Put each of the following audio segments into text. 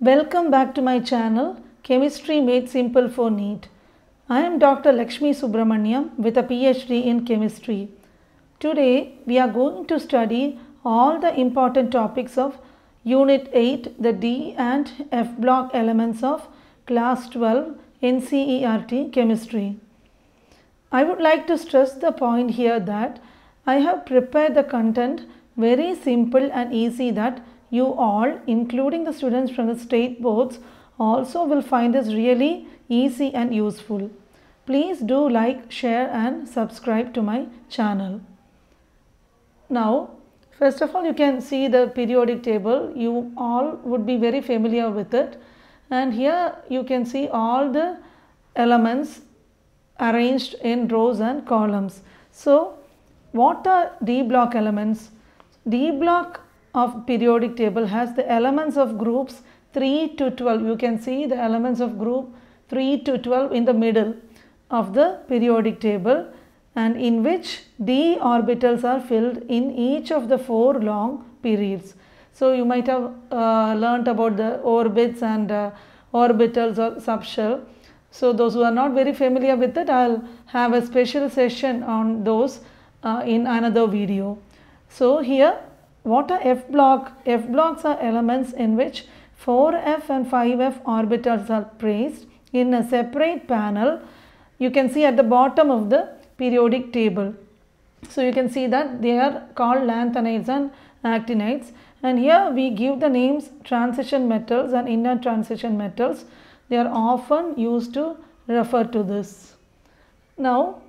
Welcome back to my channel Chemistry Made Simple for NEET. I am Dr. Lakshmi Subramaniam with a PhD in chemistry. Today we are going to study all the important topics of Unit 8, the D and F block elements of Class 12 NCERT Chemistry. I would like to stress the point here that I have prepared the content very simple and easy that you all, including the students from the state boards, also will find this really easy and useful. Please do like, share and subscribe to my channel. Now, first of all, you can see the periodic table. You all would be very familiar with it. And here you can see all the elements arranged in rows and columns. So, what are D block elements? D block of periodic table has the elements of groups 3 to 12. You can see the elements of group 3 to 12 in the middle of the periodic table, and in which D orbitals are filled in each of the 4 long periods. So you might have learnt about the orbits and orbitals or subshell. So those who are not very familiar with it, I'll have a special session on those in another video. So here, what are F block? F blocks are elements in which 4f and 5f orbitals are placed in a separate panel. You can see at the bottom of the periodic table. So you can see that they are called lanthanides and actinides, and here we give the names transition metals and inner transition metals. They are often used to refer to this. Now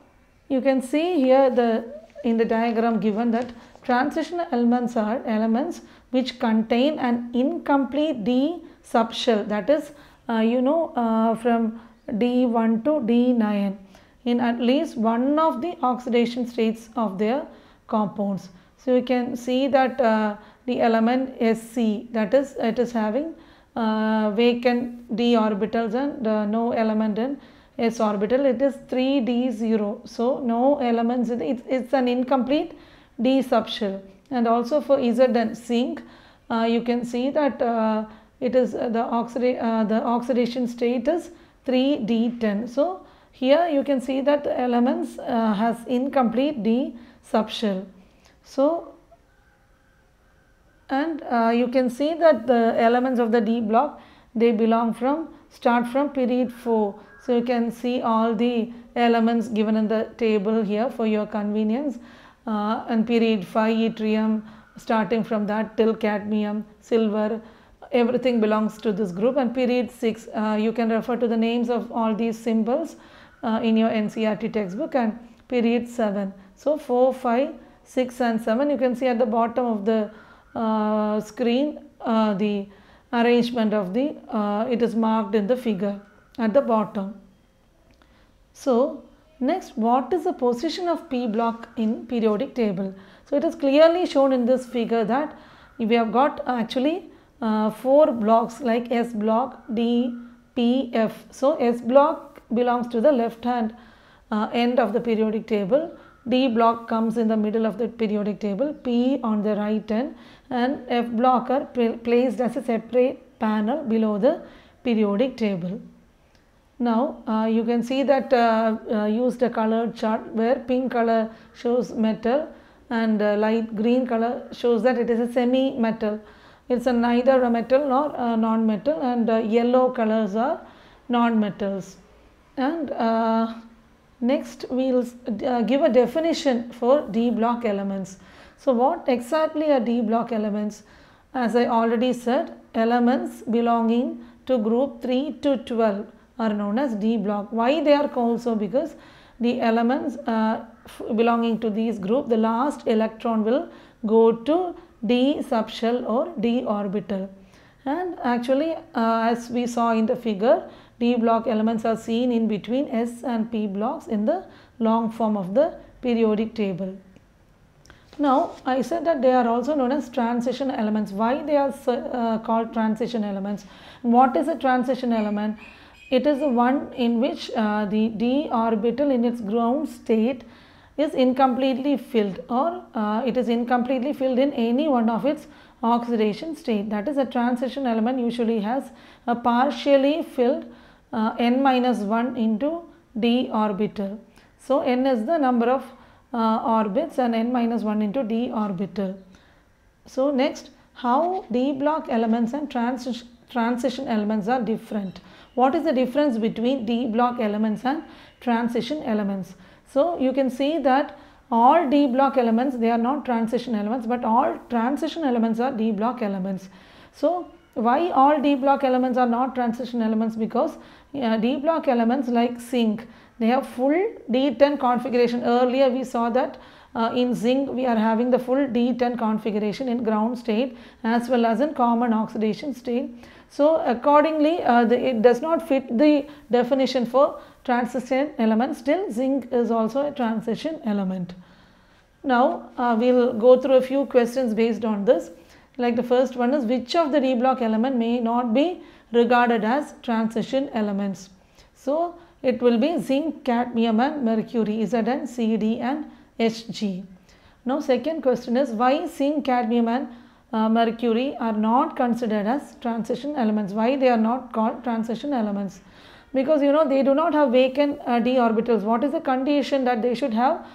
you can see here in the diagram given that transition elements are elements which contain an incomplete D subshell, that is from D1 to D9 in at least one of the oxidation states of their compounds. So you can see that the element Sc, that is, it is having vacant D orbitals and no element in S orbital. It is 3D0, so no elements. It's an incomplete D subshell. And also for Z and zinc, you can see that it is the oxidation state is 3D10. So here you can see that the elements has incomplete D subshell. So, and you can see that the elements of the D block, they start from period 4. So you can see all the elements given in the table here for your convenience. And period 5 yttrium, starting from that till cadmium, silver, everything belongs to this group. And period 6, you can refer to the names of all these symbols in your NCERT textbook. And period 7. So 4, 5, 6 and 7, you can see at the bottom of the screen the arrangement of the, it is marked in the figure at the bottom. So next, what is the position of P block in periodic table? So it is clearly shown in this figure that we have got actually 4 blocks like S block, D, P, F. So S block belongs to the left hand end of the periodic table. D block comes in the middle of the periodic table, P on the right end, and F block are placed as a separate panel below the periodic table. Now you can see that used a colored chart where pink color shows metal and light green color shows that it is a semi-metal. It's neither a metal nor a non-metal, and yellow colors are non-metals. And next we will give a definition for D block elements. So what exactly are D block elements? As I already said, elements belonging to group 3 to 12 are known as D block. Why they are called so? Because the elements belonging to these group, the last electron will go to D subshell or D orbital. And actually as we saw in the figure, D block elements are seen in between S and P blocks in the long form of the periodic table. Now I said that they are also known as transition elements. Why they are called transition elements? What is a transition element? It is the one in which the D orbital in its ground state is incompletely filled, or it is incompletely filled in any one of its oxidation state. That is, a transition element usually has a partially filled n minus 1 into d orbital. So n is the number of orbits and n minus 1 into d orbital. So next, how d block elements and transition elements are different. What is the difference between d block elements and transition elements? So you can see that all d block elements, they are not transition elements, but all transition elements are d block elements. So why all d block elements are not transition elements? Because d block elements like zinc, they have full D10 configuration. Earlier we saw that in zinc we are having the full D10 configuration in ground state as well as in common oxidation state. So accordingly it does not fit the definition for transition element. Still zinc is also a transition element. Now we will go through a few questions based on this. Like the first one is, which of the d block element may not be regarded as transition elements? So it will be zinc, cadmium and mercury, Zn, Cd and Hg. Now second question is, why zinc, cadmium and mercury are not considered as transition elements? Why they are not called transition elements? Because they do not have vacant d orbitals. What is the condition? That they should have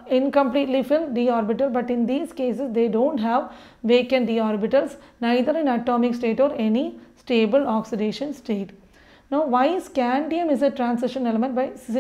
incompletely filled d orbital, but in these cases they don't have vacant d orbitals, neither in atomic state or any stable oxidation state. Now why scandium is a transition element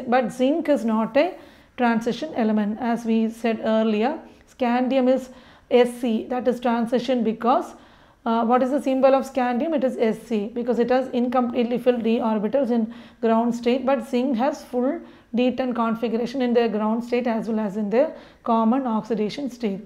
but zinc is not a transition element? As we said earlier, scandium is Sc, that is transition, because what is the symbol of scandium? It is Sc, because it has incompletely filled d orbitals in ground state, but zinc has full D10 configuration in their ground state as well as in their common oxidation state.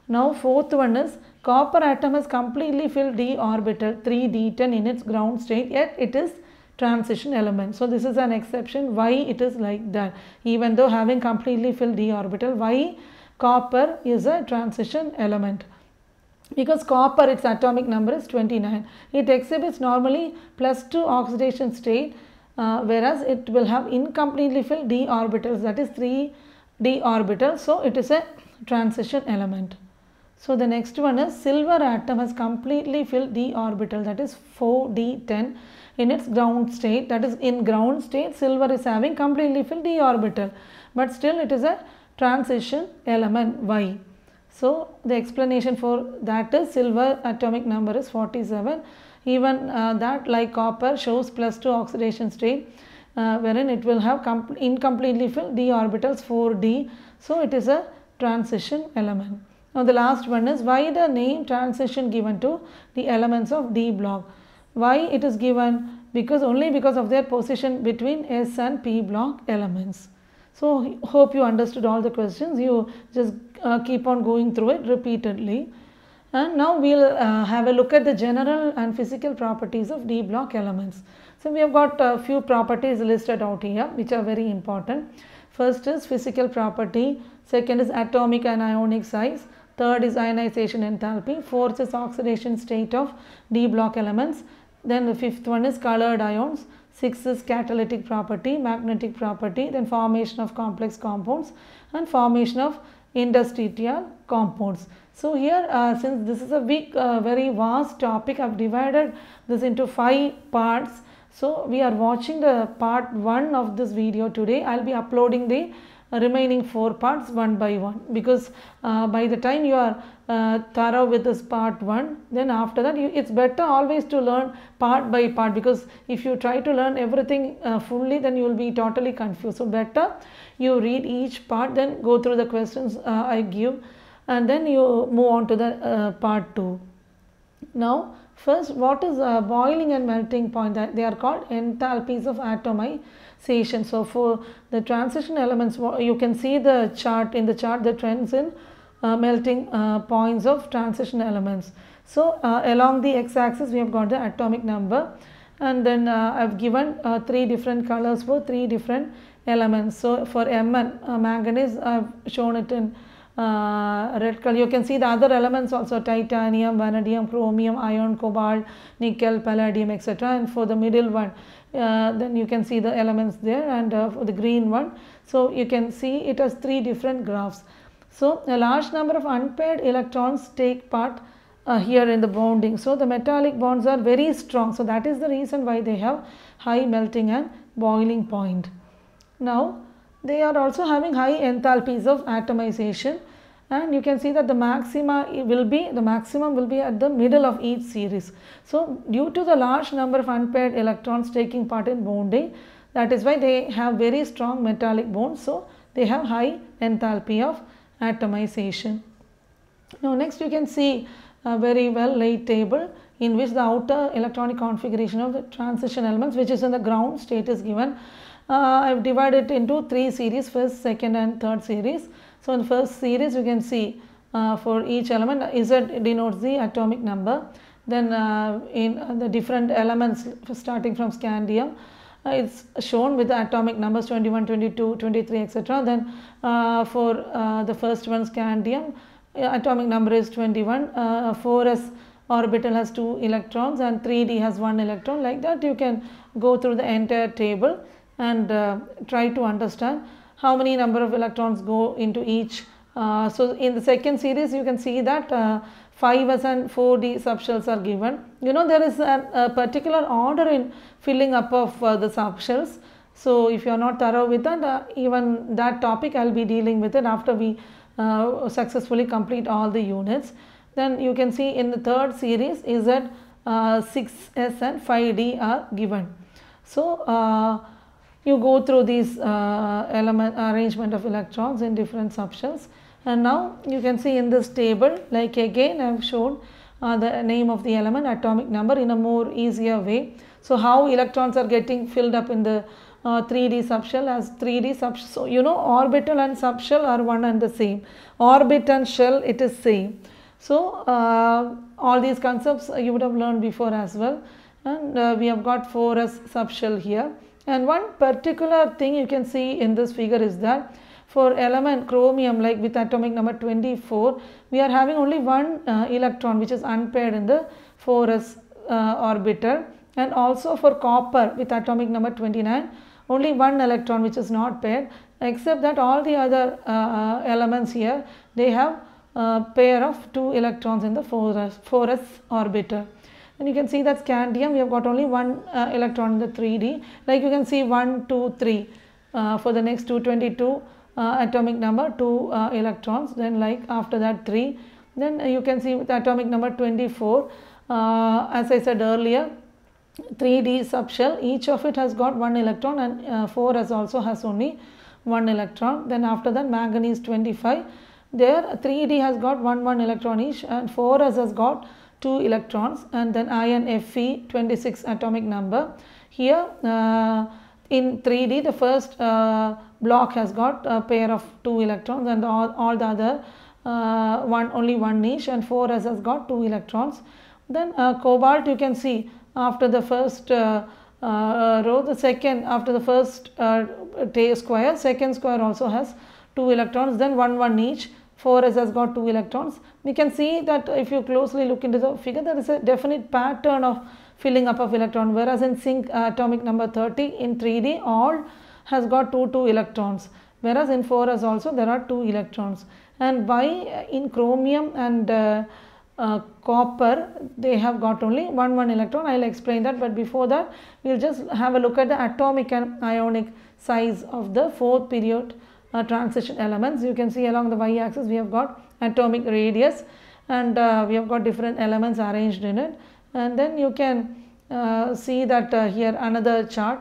Now fourth one is, copper atom has completely filled d orbital 3d10 in its ground state, yet it is transition element. So this is an exception. Why it is like that? Even though having completely filled d orbital, why copper is a transition element? Because copper, its atomic number is 29. It exhibits normally +2 oxidation state, whereas it will have incompletely filled d orbitals, that is 3 d orbitals. So it is a transition element. So the next one is, silver atom has completely filled d orbital, that is 4d10 in its ground state. That is, in ground state silver is having completely filled d orbital, but still it is a transition element. Why? So the explanation for that is, silver atomic number is 47. Even that, like copper, shows +2 oxidation state, wherein it will have incompletely filled d orbitals 4d. So it is a transition element. Now the last one is, why the name transition given to the elements of d block? Why it is given? Because only because of their position between S and P block elements. So hope you understood all the questions. You just keep on going through it repeatedly. And now we will have a look at the general and physical properties of d block elements. So we have got a few properties listed out here which are very important. First is physical property, second is atomic and ionic size, third is ionization enthalpy, fourth is oxidation state of d block elements, then the fifth one is colored ions, sixth is catalytic property, magnetic property, then formation of complex compounds and formation of interstitial compounds. So here since this is a big very vast topic, I have divided this into 5 parts. So we are watching the part 1 of this video today. I will be uploading the remaining 4 parts one by one, because by the time you are thorough with this part 1, then after that it's better always to learn part by part, because if you try to learn everything fully, then you will be totally confused. So better you read each part, then go through the questions I give, and then you move on to the part 2. Now first, what is boiling and melting point? That they are called enthalpies of atomization. So for the transition elements, you can see the chart, in the chart the trends in melting points of transition elements. So along the x-axis we have got the atomic number, and then I have given 3 different colors for 3 different elements. So for Mn, manganese, I have shown it in red color. You can see the other elements also: titanium, vanadium, chromium, iron, cobalt, nickel, palladium, etc. And for the middle one, then you can see the elements there, and for the green one, so you can see it has 3 different graphs. So a large number of unpaired electrons take part here in the bonding. So the metallic bonds are very strong. So that is the reason why they have high melting and boiling point. Now they are also having high enthalpies of atomization, and you can see that the maximum will be at the middle of each series. So due to the large number of unpaired electrons taking part in bonding, that is why they have very strong metallic bonds. So they have high enthalpy of atomization. Now next you can see a very well laid table in which the outer electronic configuration of the transition elements, which is in the ground state, is given. I have divided it into 3 series, first, second and third series. So in the first series you can see for each element Z denotes the atomic number. Then in the different elements starting from scandium, it's shown with the atomic numbers 21, 22, 23, etc. Then for the first one, scandium, atomic number is 21, 4s orbital has 2 electrons and 3d has 1 electron. Like that you can go through the entire table and try to understand how many number of electrons go into each. So in the second series you can see that 5s and 4d subshells are given. You know, there is a particular order in filling up of the subshells. So if you are not thorough with that, even that topic I will be dealing with it after we successfully complete all the units. Then you can see in the third series is that 6s and 5d are given. So you go through these arrangement of electrons in different subshells, and now you can see in this table, like again I have shown the name of the element, atomic number in a more easier way. So how electrons are getting filled up in the 3d subshell as 3d subshell. So you know, orbital and subshell are one and the same. Orbit and shell, it is same. So all these concepts you would have learned before as well. And we have got 4s subshell here. And one particular thing you can see in this figure is that for element chromium, like with atomic number 24, we are having only one electron which is unpaired in the 4s orbital. And also for copper with atomic number 29, only one electron which is not paired, except that all the other elements here, they have a pair of 2 electrons in the 4s orbital. And you can see that scandium, we have got only one electron in the 3d. Like you can see 1, 2, 3 for the next 222 atomic number, 2 electrons. Then like after that 3. Then you can see with atomic number 24, as I said earlier, 3d subshell, each of it has got 1 electron, and 4s also has only 1 electron. Then after that manganese 25, there 3d has got 1 electron each, and 4s has got 2 electrons. And then iron Fe 26 atomic number. Here in 3d the first block has got a pair of 2 electrons, and all the other only one each, and 4s has got 2 electrons. Then cobalt, you can see after the first row, the second after the first square, second square also has 2 electrons, then 1 each. 4s has got 2 electrons. We can see that if you closely look into the figure, there is a definite pattern of filling up of electron, whereas in zinc atomic number 30 in 3d all has got 2 electrons, whereas in 4s also there are 2 electrons. And why in chromium and copper they have got only 1 electron, I will explain that. But before that, we will just have a look at the atomic and ionic size of the 4th period transition elements. You can see along the y-axis we have got atomic radius, and we have got different elements arranged in it. And then you can see that here another chart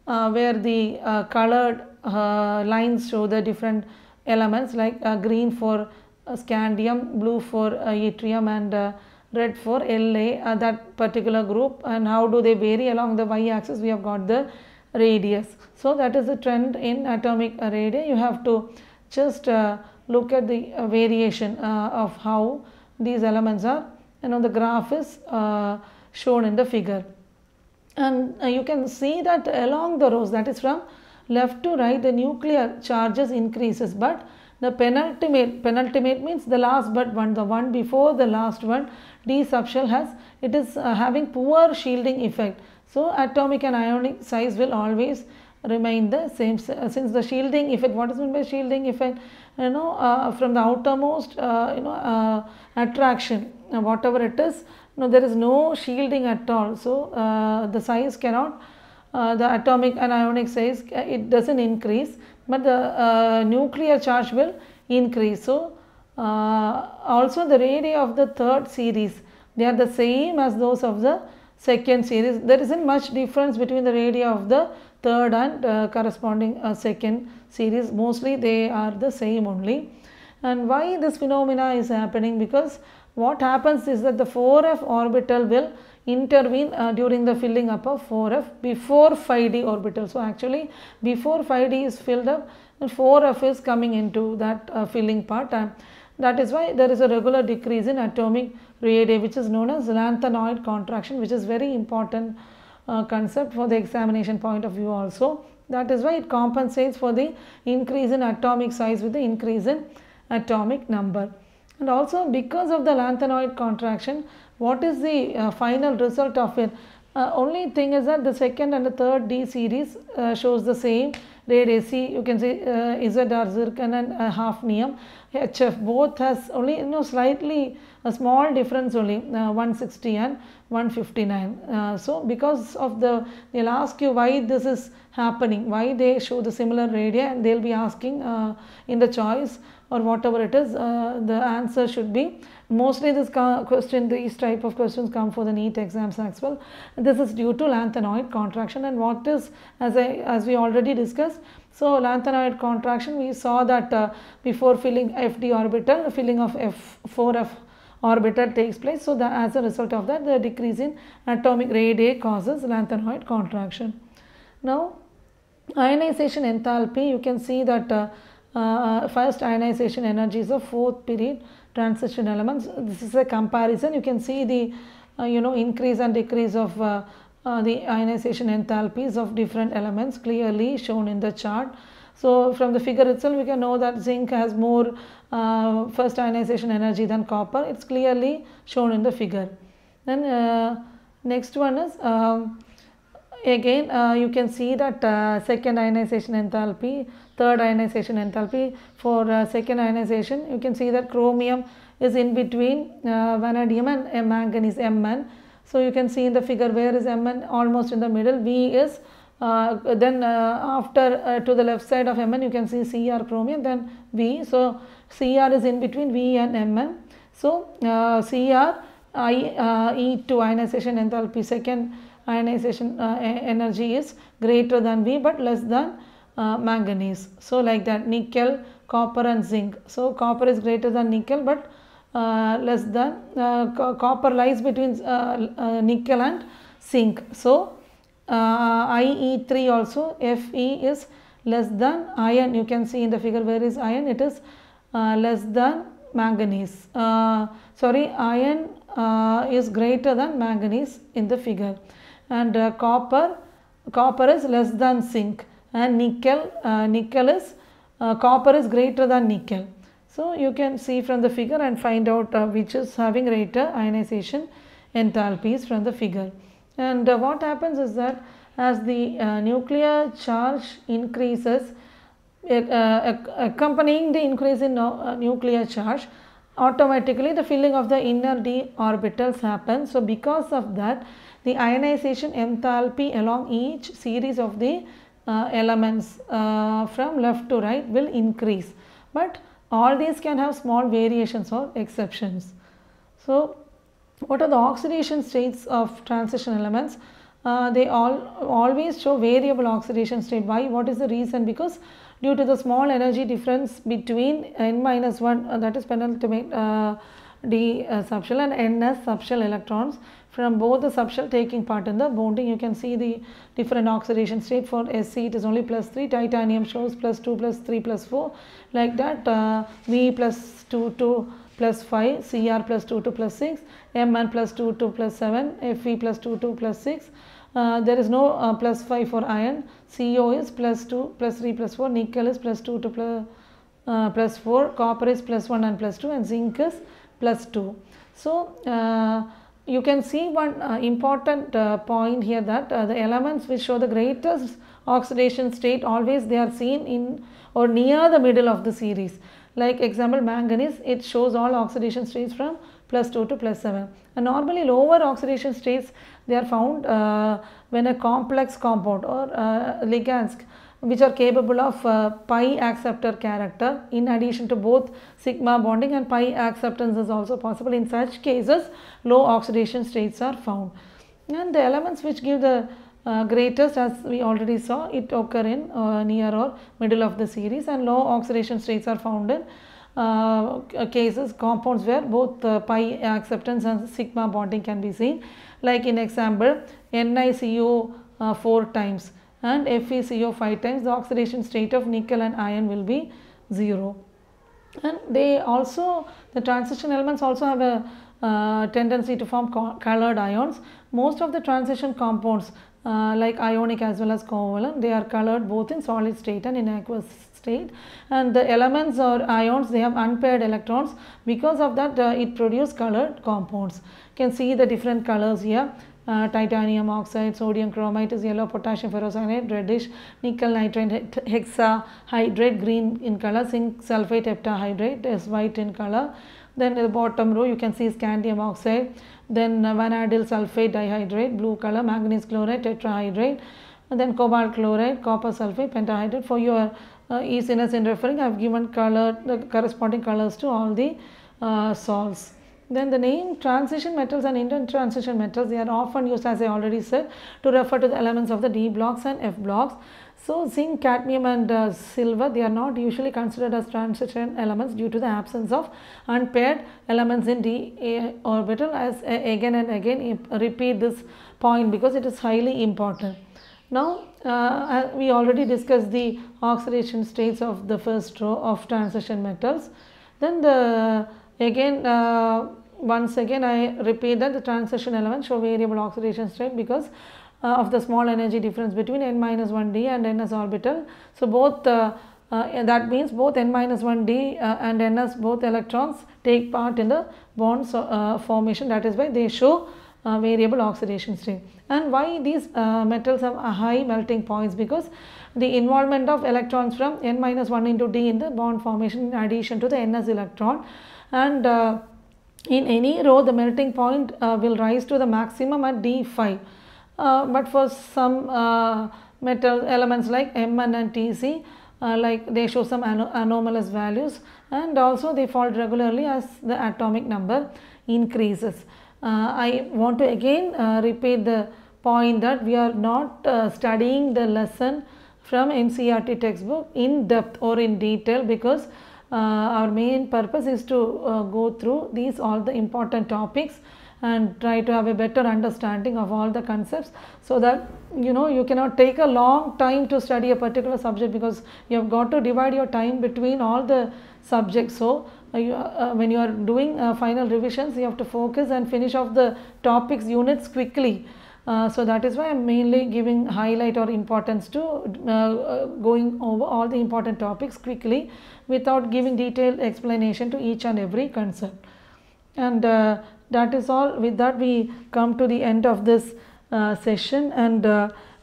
where the colored lines show the different elements, like green for scandium, blue for yttrium, and red for La, that particular group. And how do they vary along the y-axis? We have got the radius. So that is the trend in atomic radii. You have to just look at the variation of how these elements are, and on the graph is shown in the figure. And you can see that along the rows, that is from left to right, the nuclear charges increases, but the penultimate means the last but one, the one before the last one, d subshell is having poor shielding effect. So atomic and ionic size will always remain the same, since the shielding effect, what is meant by shielding effect? From the outermost attraction, whatever it is, no, there is no shielding at all. So the size cannot, the atomic and ionic size, it doesn't increase, but the nuclear charge will increase. So also the radii of the third series, they are the same as those of the second series. There isn't much difference between the radii of the third and corresponding second series. Mostly they are the same only. And why this phenomena is happening? Because what happens is that the 4f orbital will intervene during the filling up of 4f before 5d orbital. So actually before 5d is filled up, 4f is coming into that filling part, and that is why there is a regular decrease in atomic radii, which is known as lanthanoid contraction, which is very important concept for the examination point of view also. That is why it compensates for the increase in atomic size with the increase in atomic number. And also because of the lanthanoid contraction, what is the final result of it? Only thing is that the second and the third D series shows the same radii. See, you can see ZR zircon and hafnium, HF, both has only slightly a small difference only, 160 and 159. So because of they'll ask you why this is happening, why they show the similar radii, and they'll be asking in the choice or whatever it is, the answer should be, mostly this question, these type of questions come for the NEET exams as well. This is due to lanthanoid contraction. And what is, as we already discussed, so lanthanoid contraction, we saw that before filling FD orbital, filling of F4F orbital takes place. So as a result of that, the decrease in atomic radii causes lanthanoid contraction. Now ionization enthalpy, you can see that first ionization energy is of fourth period transition elements. This is a comparison. You can see the increase and decrease of the ionization enthalpies of different elements clearly shown in the chart. So from the figure itself, we can know that zinc has more first ionization energy than copper. It's clearly shown in the figure. Then next one is again you can see that second ionization enthalpy, third ionization enthalpy. For second ionization, you can see that chromium is in between vanadium and manganese, Mn. So you can see in the figure, where is Mn? Almost in the middle. V is then after to the left side of Mn, you can see Cr chromium, then V. So Cr is in between V and Mn. So Cr E2 ionization enthalpy, second ionization energy is greater than V but less than manganese. So like that, nickel, copper and zinc. So copper is greater than nickel but less than copper lies between nickel and zinc. So IE3 also, Fe is less than iron. You can see in the figure, where is iron? It is less than manganese. Iron is greater than manganese in the figure, and copper is less than zinc, and copper is greater than nickel. So you can see from the figure and find out which is having greater ionization enthalpies from the figure. And what happens is that as the nuclear charge increases, accompanying the increase in nuclear charge, automatically the filling of the inner d orbitals happens. So because of that, the ionization enthalpy along each series of the elements from left to right will increase. But all these can have small variations or exceptions. So what are the oxidation states of transition elements? They always show variable oxidation state. Why? What is the reason? Because due to the small energy difference between n-1, that is penultimate d subshell, and ns subshell electrons from both the subshell taking part in the bonding, you can see the different oxidation state. For Sc it is only +3, titanium shows +2, +3, +4, like that. V +2 to +5, Cr +2 to +6, Mn +2 to +7, Fe +2 to +6. There is no +5 for iron. Co is +2, +3, +4. Nickel is +2 to +4. Copper is +1 and +2, and zinc is +2. So you can see one important point here, that the elements which show the greatest oxidation state, always they are seen in or near the middle of the series. Like example, manganese, it shows all oxidation states from plus 2 to plus 7. And normally lower oxidation states, they are found when a complex compound or ligands which are capable of pi acceptor character, in addition to both sigma bonding and pi acceptance is also possible. In such cases, low oxidation states are found. And the elements which give the greatest, as we already saw, it occur in near or middle of the series, and low oxidation states are found in cases, compounds where both pi acceptance and sigma bonding can be seen, like in example NiCO 4 times and FeCO 5 times. The oxidation state of nickel and iron will be 0. And they also, the transition elements also have a tendency to form colored ions. Most of the transition compounds like ionic as well as covalent, they are colored both in solid state and in aqueous state, and the elements or ions, they have unpaired electrons. Because of that, it produces colored compounds. You can see the different colors here. Titanium oxide, sodium chromate is yellow, potassium ferrocyanide reddish, nickel nitrate hexahydrate green in color, zinc sulfate heptahydrate is white in color. Then in the bottom row you can see scandium oxide, then vanadil sulfate dihydrate blue color, manganese chloride tetrahydrate, and then cobalt chloride, copper sulfate pentahydrate. For your easiness in referring, I have given the corresponding colors to all the salts. Then the name transition metals and intertransition metals, they are often used, as I already said, to refer to the elements of the D blocks and F blocks. So zinc, cadmium and silver, they are not usually considered as transition elements due to the absence of unpaired elements in D orbital. As again and again repeat this point because it is highly important. Now we already discussed the oxidation states of the first row of transition metals. Then once again I repeat that the transition elements show variable oxidation state because of the small energy difference between n-1d and ns orbital. So both that means both n-1d and ns, both electrons take part in the bonds formation. That is why they show variable oxidation state. And why these metals have a high melting points? Because the involvement of electrons from n-1 into d in the bond formation in addition to the ns electron, and in any row the melting point will rise to the maximum at d5. But for some metal elements like Mn and Tc, like they show some anomalous values, and also they fall regularly as the atomic number increases. I want to again repeat the point that we are not studying the lesson from NCERT textbook in depth or in detail, because our main purpose is to go through all the important topics and try to have a better understanding of all the concepts, so that you cannot take a long time to study a particular subject, because you have got to divide your time between all the subjects. So when you are doing final revisions, you have to focus and finish off the topics units quickly. So that is why I am mainly giving highlight or importance to going over all the important topics quickly without giving detailed explanation to each and every concept. And that is all. With that, we come to the end of this session, and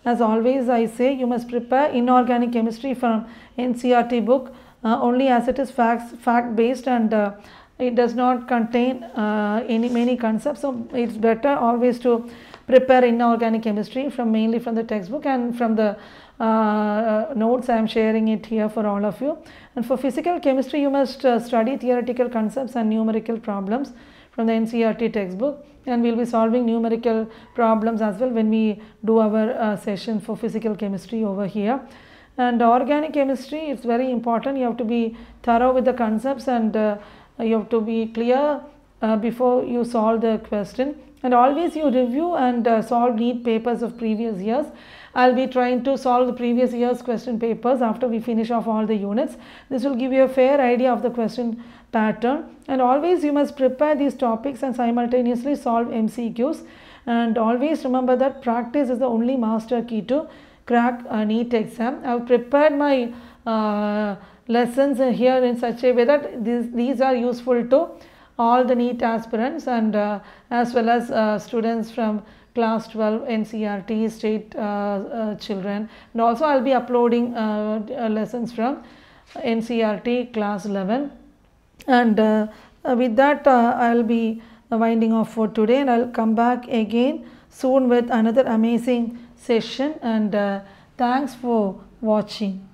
as always I say, you must prepare inorganic chemistry from NCERT book only, as it is fact based, and it does not contain many concepts. So it's better always to prepare inorganic chemistry mainly from the textbook and from the notes. I am sharing it here for all of you. And for physical chemistry, you must study theoretical concepts and numerical problems from the NCERT textbook, and we will be solving numerical problems as well when we do our session for physical chemistry over here. And organic chemistry, it's very important. You have to be thorough with the concepts, and you have to be clear before you solve the question. And always you review and solve neat papers of previous years. I will be trying to solve the previous year's question papers after we finish off all the units. This will give you a fair idea of the question pattern. And always you must prepare these topics and simultaneously solve MCQs. And always remember that practice is the only master key to crack a NEET exam. I have prepared my lessons here in such a way that these are useful to all the NEET aspirants, and as well as students from class 12 NCERT state children. And also I will be uploading lessons from NCERT class 11, and with that I will be winding off for today, and I'll come back again soon with another amazing session. And thanks for watching.